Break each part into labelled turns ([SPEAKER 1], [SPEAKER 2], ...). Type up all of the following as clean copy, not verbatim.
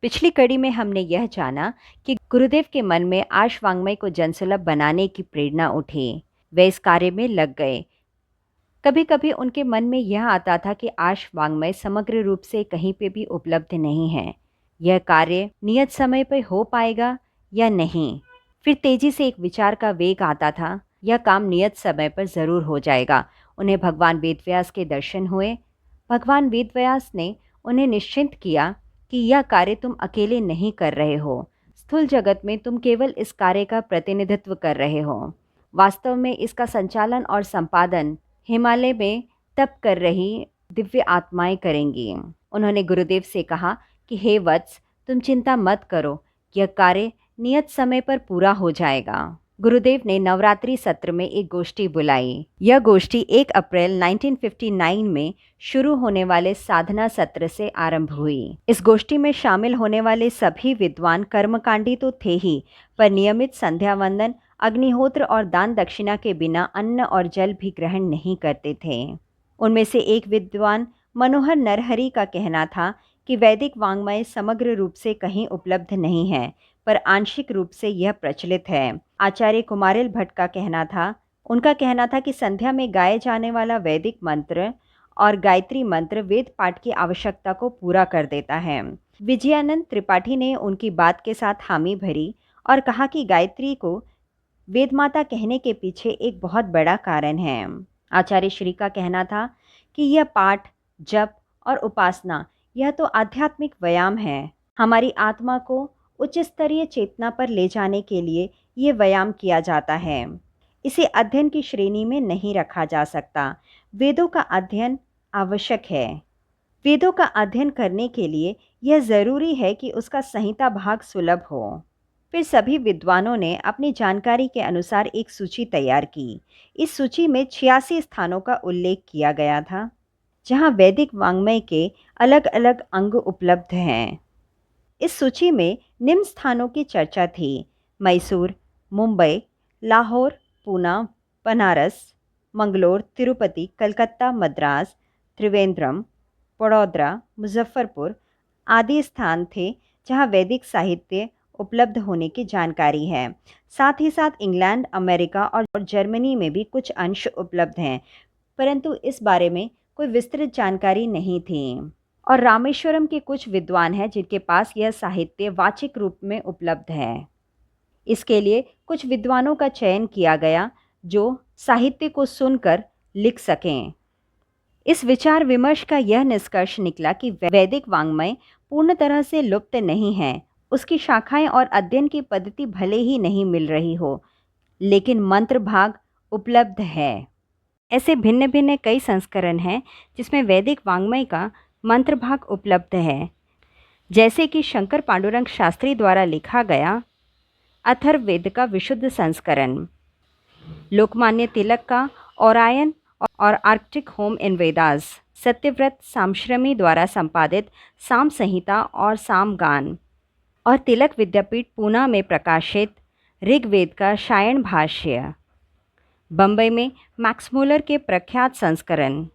[SPEAKER 1] पिछली कड़ी में हमने यह जाना कि गुरुदेव के मन में आश वाङ्मय को जनसुलभ बनाने की प्रेरणा उठी। वे इस कार्य में लग गए। कभी कभी उनके मन में यह आता था कि आश वाङ्मय समग्र रूप से कहीं पे भी उपलब्ध नहीं है। यह कार्य नियत समय पर हो पाएगा या नहीं। फिर तेजी से एक विचार का वेग आता था, यह काम नियत समय पर ज़रूर हो जाएगा। उन्हें भगवान वेदव्यास के दर्शन हुए। भगवान वेदव्यास ने उन्हें निश्चिंत किया कि यह कार्य तुम अकेले नहीं कर रहे हो। स्थूल जगत में तुम केवल इस कार्य का प्रतिनिधित्व कर रहे हो। वास्तव में इसका संचालन और संपादन हिमालय में तप कर रही दिव्य आत्माएं करेंगी। उन्होंने गुरुदेव से कहा कि हे वत्स, तुम चिंता मत करो, यह कार्य नियत समय पर पूरा हो जाएगा। गुरुदेव ने नवरात्रि सत्र में एक गोष्ठी बुलाई। यह गोष्ठी 1 अप्रैल 1959 में शुरू होने वाले साधना सत्र से आरंभ हुई। इस गोष्ठी में शामिल होने वाले सभी विद्वान कर्मकांडी तो थे ही, पर नियमित संध्या वंदन, अग्निहोत्र और दान दक्षिणा के बिना अन्न और जल भी ग्रहण नहीं करते थे। उनमें से एक विद्वान मनोहर नरहरि का कहना था कि वैदिक वाङ्मय समग्र रूप से कहीं उपलब्ध नहीं है, पर आंशिक रूप से यह प्रचलित है। आचार्य कुमारिल भट्ट का कहना था, उनका कहना था कि संध्या में गाए जाने वाला वैदिक मंत्र और गायत्री मंत्र वेद पाठ की आवश्यकता को पूरा कर देता है। विजयानंद त्रिपाठी ने उनकी बात के साथ हामी भरी और कहा कि गायत्री को वेदमाता कहने के पीछे एक बहुत बड़ा कारण है। आचार्य श्री का कहना था कि यह पाठ, जप और उपासना यह तो आध्यात्मिक व्यायाम है। हमारी आत्मा को उच्च स्तरीय चेतना पर ले जाने के लिए ये व्यायाम किया जाता है। इसे अध्ययन की श्रेणी में नहीं रखा जा सकता। वेदों का अध्ययन आवश्यक है। वेदों का अध्ययन करने के लिए यह ज़रूरी है कि उसका संहिता भाग सुलभ हो। फिर सभी विद्वानों ने अपनी जानकारी के अनुसार एक सूची तैयार की। इस सूची में 86 स्थानों का उल्लेख किया गया था, जहां वैदिक वाङ्मय के अलग अलग अंग उपलब्ध हैं। इस सूची में निम्न स्थानों की चर्चा थी: मैसूर, मुंबई, लाहौर, पूना, बनारस, मंगलोर, तिरुपति, कलकत्ता, मद्रास, त्रिवेंद्रम, बड़ौदरा, मुजफ्फरपुर आदि स्थान थे जहां वैदिक साहित्य उपलब्ध होने की जानकारी है। साथ ही साथ इंग्लैंड, अमेरिका और जर्मनी में भी कुछ अंश उपलब्ध हैं, परंतु इस बारे में कोई विस्तृत जानकारी नहीं थी। और रामेश्वरम के कुछ विद्वान हैं जिनके पास यह साहित्य वाचिक रूप में उपलब्ध है। इसके लिए कुछ विद्वानों का चयन किया गया जो साहित्य को सुनकर लिख सकें। इस विचार विमर्श का यह निष्कर्ष निकला कि वैदिक वाङ्मय पूर्ण तरह से लुप्त नहीं है। उसकी शाखाएं और अध्ययन की पद्धति भले ही नहीं मिल रही हो, लेकिन मंत्र भाग उपलब्ध है। ऐसे भिन्न भिन्न कई संस्करण हैं जिसमें वैदिक वाङ्मय का मंत्र भाग उपलब्ध है, जैसे कि शंकर पांडुरंग शास्त्री द्वारा लिखा गया अथर्ववेद का विशुद्ध संस्करण, लोकमान्य तिलक का ओरायन और Arctic home in Vedas, Satyavrata Samashrami द्वारा संपादित साम संहिता और सामगान, और तिलक विद्यापीठ पूना में प्रकाशित ऋग्वेद का शायण भाष्य, बम्बई में मैक्स मूलर के प्रख्यात संस्करण।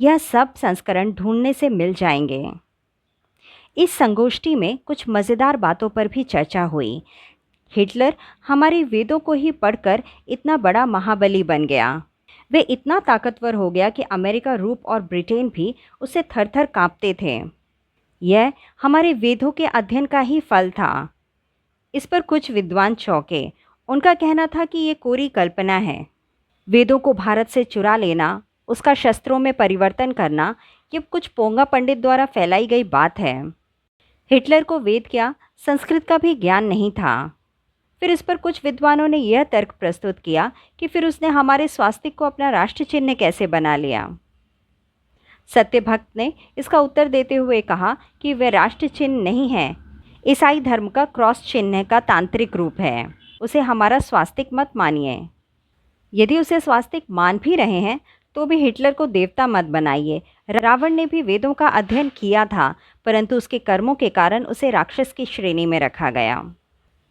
[SPEAKER 1] यह सब संस्करण ढूंढने से मिल जाएंगे। इस संगोष्ठी में कुछ मज़ेदार बातों पर भी चर्चा हुई। हिटलर हमारे वेदों को ही पढ़कर इतना बड़ा महाबली बन गया। वे इतना ताकतवर हो गया कि अमेरिका, रूस और ब्रिटेन भी उससे थर-थर कांपते थे। यह हमारे वेदों के अध्ययन का ही फल था। इस पर कुछ विद्वान चौंके। उनका कहना था कि ये कोरी कल्पना है। वेदों को भारत से चुरा लेना, उसका शस्त्रों में परिवर्तन करना, ये कुछ पोंगा पंडित द्वारा फैलाई गई बात है। हिटलर को वेद क्या, संस्कृत का भी ज्ञान नहीं था। फिर इस पर कुछ विद्वानों ने यह तर्क प्रस्तुत किया कि फिर उसने हमारे स्वास्तिक को अपना राष्ट्र चिन्ह कैसे बना लिया। सत्यभक्त ने इसका उत्तर देते हुए कहा कि वह राष्ट्र चिन्ह नहीं है, ईसाई धर्म का क्रॉस चिन्ह का तांत्रिक रूप है। उसे हमारा स्वास्तिक मत मानिए। यदि उसे स्वास्तिक मान भी रहे हैं तो भी हिटलर को देवता मत बनाइए। रावण ने भी वेदों का अध्ययन किया था, परंतु उसके कर्मों के कारण उसे राक्षस की श्रेणी में रखा गया।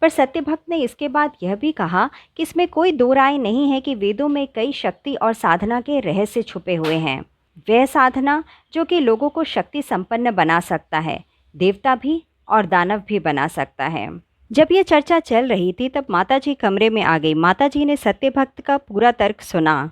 [SPEAKER 1] पर सत्यभक्त ने इसके बाद यह भी कहा कि इसमें कोई दो राय नहीं है कि वेदों में कई शक्ति और साधना के रहस्य छुपे हुए हैं। वह साधना जो कि लोगों को शक्ति संपन्न बना सकता है, देवता भी और दानव भी बना सकता है। जब ये चर्चा चल रही थी तब माताजी कमरे में आ गई। माताजी ने सत्यभक्त का पूरा तर्क सुना।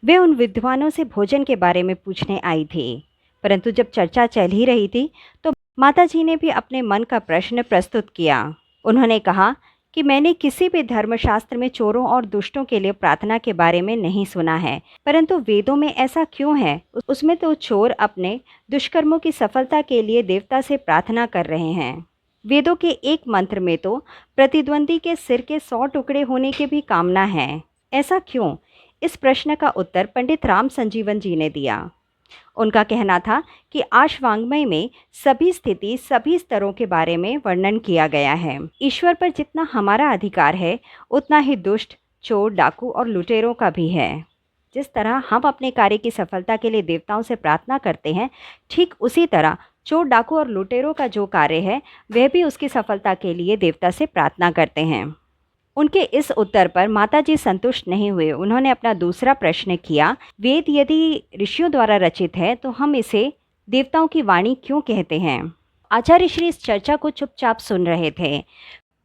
[SPEAKER 1] वे उन विद्वानों से भोजन के बारे में पूछने आई थी, परंतु जब चर्चा चल ही रही थी तो माताजी ने भी अपने मन का प्रश्न प्रस्तुत किया। उन्होंने कहा कि मैंने किसी भी धर्मशास्त्र में चोरों और दुष्टों के लिए प्रार्थना के बारे में नहीं सुना है, परंतु वेदों में ऐसा क्यों है? उसमें तो चोर अपने दुष्कर्मों की सफलता के लिए देवता से प्रार्थना कर रहे हैं। वेदों के एक मंत्र में तो प्रतिद्वंदी के सिर के 100 टुकड़े होने की भी कामना है। ऐसा क्यों? इस प्रश्न का उत्तर पंडित राम संजीवन जी ने दिया। उनका कहना था कि आश्वांगमय में सभी स्थिति, सभी स्तरों के बारे में वर्णन किया गया है। ईश्वर पर जितना हमारा अधिकार है उतना ही दुष्ट, चोर, डाकू और लुटेरों का भी है। जिस तरह हम अपने कार्य की सफलता के लिए देवताओं से प्रार्थना करते हैं, ठीक उसी तरह चोर, डाकू और लुटेरों का जो कार्य है वह भी उसकी सफलता के लिए देवता से प्रार्थना करते हैं। उनके इस उत्तर पर माताजी संतुष्ट नहीं हुए। उन्होंने अपना दूसरा प्रश्न किया, वेद यदि ऋषियों द्वारा रचित है तो हम इसे देवताओं की वाणी क्यों कहते हैं? आचार्य श्री इस चर्चा को चुपचाप सुन रहे थे।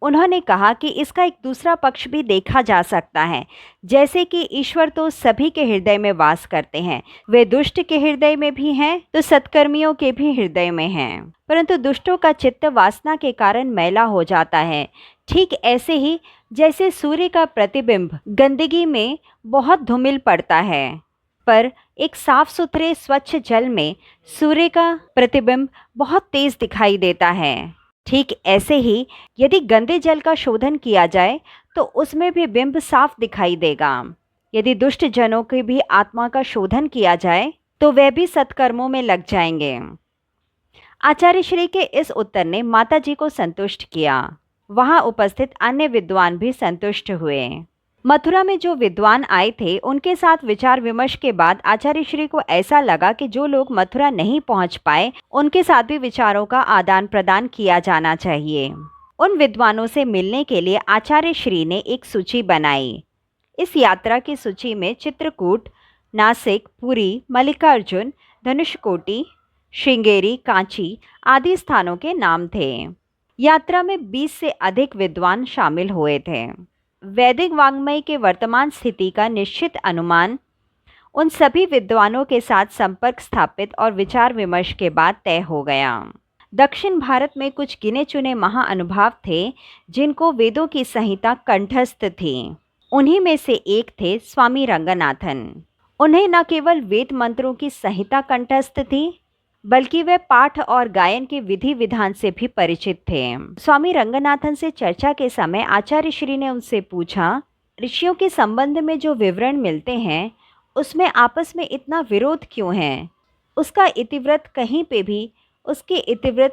[SPEAKER 1] उन्होंने कहा कि इसका एक दूसरा पक्ष भी देखा जा सकता है, जैसे कि ईश्वर तो सभी के हृदय में वास करते हैं। वे दुष्ट के हृदय में भी हैं तो सत्कर्मियों के भी हृदय में हैं, परंतु दुष्टों का चित्त वासना के कारण मैला हो जाता है। ठीक ऐसे ही जैसे सूर्य का प्रतिबिंब गंदगी में बहुत धूमिल पड़ता है, पर एक साफ सुथरे स्वच्छ जल में सूर्य का प्रतिबिंब बहुत तेज दिखाई देता है। ठीक ऐसे ही यदि गंदे जल का शोधन किया जाए तो उसमें भी बिंब साफ दिखाई देगा। यदि दुष्ट जनों की भी आत्मा का शोधन किया जाए तो वे भी सत्कर्मों में लग जाएंगे। आचार्य श्री के इस उत्तर ने माताजी को संतुष्ट किया। वहां उपस्थित अन्य विद्वान भी संतुष्ट हुए। मथुरा में जो विद्वान आए थे उनके साथ विचार विमर्श के बाद आचार्य श्री को ऐसा लगा कि जो लोग मथुरा नहीं पहुंच पाए उनके साथ भी विचारों का आदान प्रदान किया जाना चाहिए। उन विद्वानों से मिलने के लिए आचार्य श्री ने एक सूची बनाई। इस यात्रा की सूची में चित्रकूट, नासिक, पुरी, मल्लिकार्जुन, धनुषकोटी, श्रृंगेरी, कांची आदि स्थानों के नाम थे। यात्रा में 20 से अधिक विद्वान शामिल हुए थे। वैदिक वाङ्मय के वर्तमान स्थिति का निश्चित अनुमान उन सभी विद्वानों के साथ संपर्क स्थापित और विचार विमर्श के बाद तय हो गया। दक्षिण भारत में कुछ गिने चुने महाअनुभाव थे जिनको वेदों की संहिता कंठस्थ थी। उन्हीं में से एक थे स्वामी रंगनाथन। उन्हें न केवल वेद मंत्रों की संहिता कंठस्थ थी बल्कि वे पाठ और गायन के विधि विधान से भी परिचित थे। स्वामी रंगनाथन से चर्चा के समय आचार्य श्री ने उनसे पूछा, ऋषियों के संबंध में जो विवरण मिलते हैं उसमें आपस में इतना विरोध क्यों है? उसके इतिवृत्त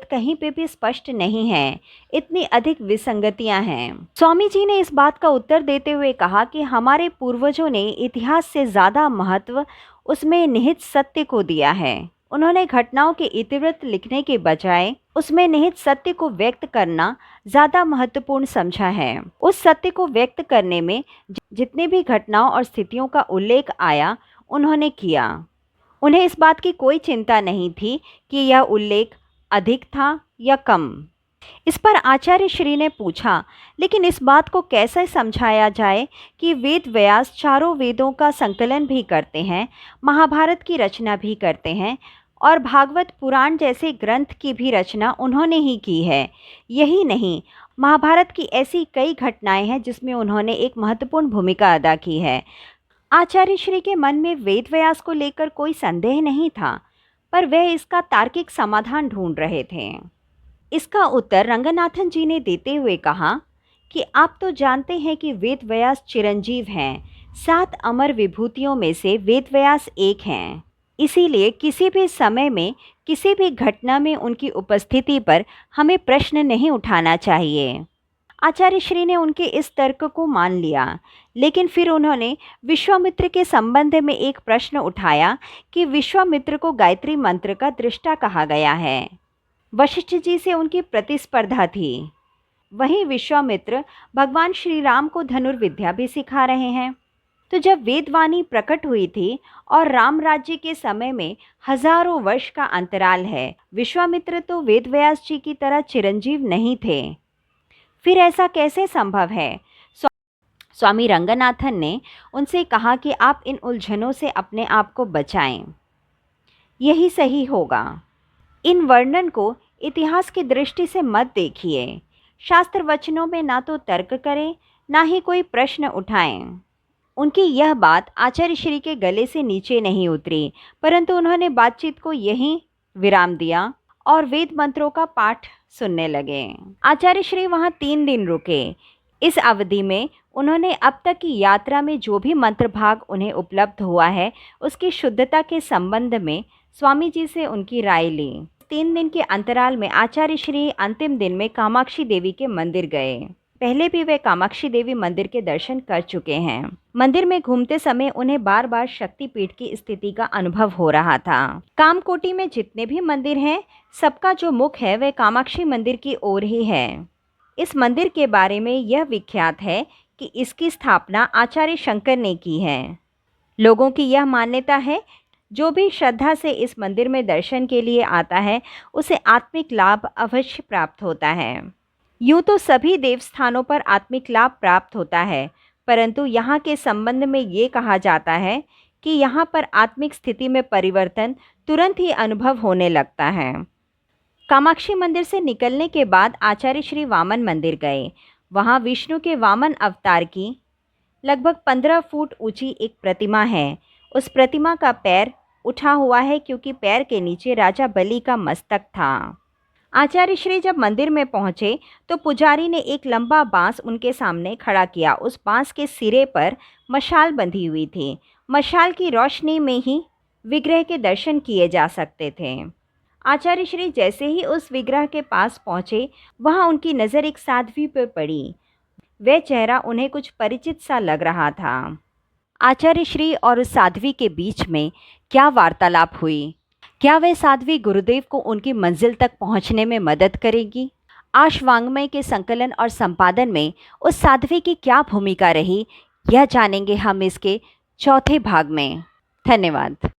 [SPEAKER 1] कहीं पे भी स्पष्ट नहीं है। इतनी अधिक विसंगतियां हैं। स्वामी जी ने इस बात का उत्तर देते हुए कहा कि हमारे पूर्वजों ने इतिहास से ज़्यादा महत्व उसमें निहित सत्य को दिया है। उन्होंने घटनाओं के इतिवृत्त लिखने के बजाय उसमें निहित सत्य को व्यक्त करना ज़्यादा महत्वपूर्ण समझा है। उस सत्य को व्यक्त करने में जितने भी घटनाओं और स्थितियों का उल्लेख आया उन्होंने किया। उन्हें इस बात की कोई चिंता नहीं थी कि यह उल्लेख अधिक था या कम। इस पर आचार्य श्री ने पूछा, लेकिन इस बात को कैसे समझाया जाए कि वेद व्यास चारों वेदों का संकलन भी करते हैं, महाभारत की रचना भी करते हैं और भागवत पुराण जैसे ग्रंथ की भी रचना उन्होंने ही की है। यही नहीं, महाभारत की ऐसी कई घटनाएं हैं जिसमें उन्होंने एक महत्वपूर्ण भूमिका अदा की है। आचार्य श्री के मन में वेद व्यास को लेकर कोई संदेह नहीं था, पर वह इसका तार्किक समाधान ढूंढ रहे थे। इसका उत्तर रंगनाथन जी ने देते हुए कहा कि आप तो जानते हैं कि वेद व्यास चिरंजीव हैं। 7 अमर विभूतियों में से वेद व्यास एक हैं। इसीलिए किसी भी समय में किसी भी घटना में उनकी उपस्थिति पर हमें प्रश्न नहीं उठाना चाहिए। आचार्य श्री ने उनके इस तर्क को मान लिया, लेकिन फिर उन्होंने विश्वामित्र के संबंध में एक प्रश्न उठाया कि विश्वामित्र को गायत्री मंत्र का दृष्टा कहा गया है। वशिष्ठ जी से उनकी प्रतिस्पर्धा थी। वहीं विश्वामित्र भगवान श्री राम को धनुर्विद्या भी सिखा रहे हैं, तो जब वेदवाणी प्रकट हुई थी और राम राज्य के समय में हजारों वर्ष का अंतराल है, विश्वामित्र तो वेदव्यास जी की तरह चिरंजीव नहीं थे। फिर ऐसा कैसे संभव है? स्वामी रंगनाथन ने उनसे कहा कि आप इन उलझनों से अपने आप को बचाएं, यही सही होगा। इन वर्णन को इतिहास की दृष्टि से मत देखिए। शास्त्र वचनों में ना तो तर्क करें, ना ही कोई प्रश्न उठाएं। उनकी यह बात आचार्य श्री के गले से नीचे नहीं उतरी, परंतु उन्होंने बातचीत को यहीं विराम दिया और वेद मंत्रों का पाठ सुनने लगे। आचार्य श्री वहां 3 दिन रुके। इस अवधि में उन्होंने अब तक की यात्रा में जो भी मंत्र भाग उन्हें उपलब्ध हुआ है, उसकी शुद्धता के संबंध में स्वामी जी से उनकी राय ली। 3 दिन के अंतराल में आचार्य श्री अंतिम दिन में कामाक्षी देवी के मंदिर गए। पहले भी वे कामाक्षी देवी मंदिर के दर्शन कर चुके हैं। मंदिर में घूमते समय उन्हें बार बार शक्तिपीठ की स्थिति का अनुभव हो रहा था। कामकोटी में जितने भी मंदिर हैं, सबका जो मुख है वह कामाक्षी मंदिर की ओर ही है। इस मंदिर के बारे में यह विख्यात है कि इसकी स्थापना आचार्य शंकर ने की है। लोगों की यह मान्यता है, जो भी श्रद्धा से इस मंदिर में दर्शन के लिए आता है, उसे आत्मिक लाभ अवश्य प्राप्त होता है। यूँ तो सभी देवस्थानों पर आत्मिक लाभ प्राप्त होता है, परंतु यहाँ के संबंध में ये कहा जाता है कि यहाँ पर आत्मिक स्थिति में परिवर्तन तुरंत ही अनुभव होने लगता है। कामाक्षी मंदिर से निकलने के बाद आचार्य श्री वामन मंदिर गए। वहाँ विष्णु के वामन अवतार की लगभग 15 फुट ऊंची एक प्रतिमा है। उस प्रतिमा का पैर उठा हुआ है क्योंकि पैर के नीचे राजा बलि का मस्तक था। आचार्य श्री जब मंदिर में पहुंचे तो पुजारी ने एक लंबा बांस उनके सामने खड़ा किया। उस बांस के सिरे पर मशाल बंधी हुई थी। मशाल की रोशनी में ही विग्रह के दर्शन किए जा सकते थे। आचार्य श्री जैसे ही उस विग्रह के पास पहुंचे, वहां उनकी नज़र एक साध्वी पर पड़ी। वह चेहरा उन्हें कुछ परिचित सा लग रहा था। आचार्य श्री और उस साध्वी के बीच में क्या वार्तालाप हुई? क्या वह साध्वी गुरुदेव को उनकी मंजिल तक पहुंचने में मदद करेगी? आशवांगमय के संकलन और संपादन में उस साध्वी की क्या भूमिका रही, यह जानेंगे हम इसके चौथे भाग में। धन्यवाद।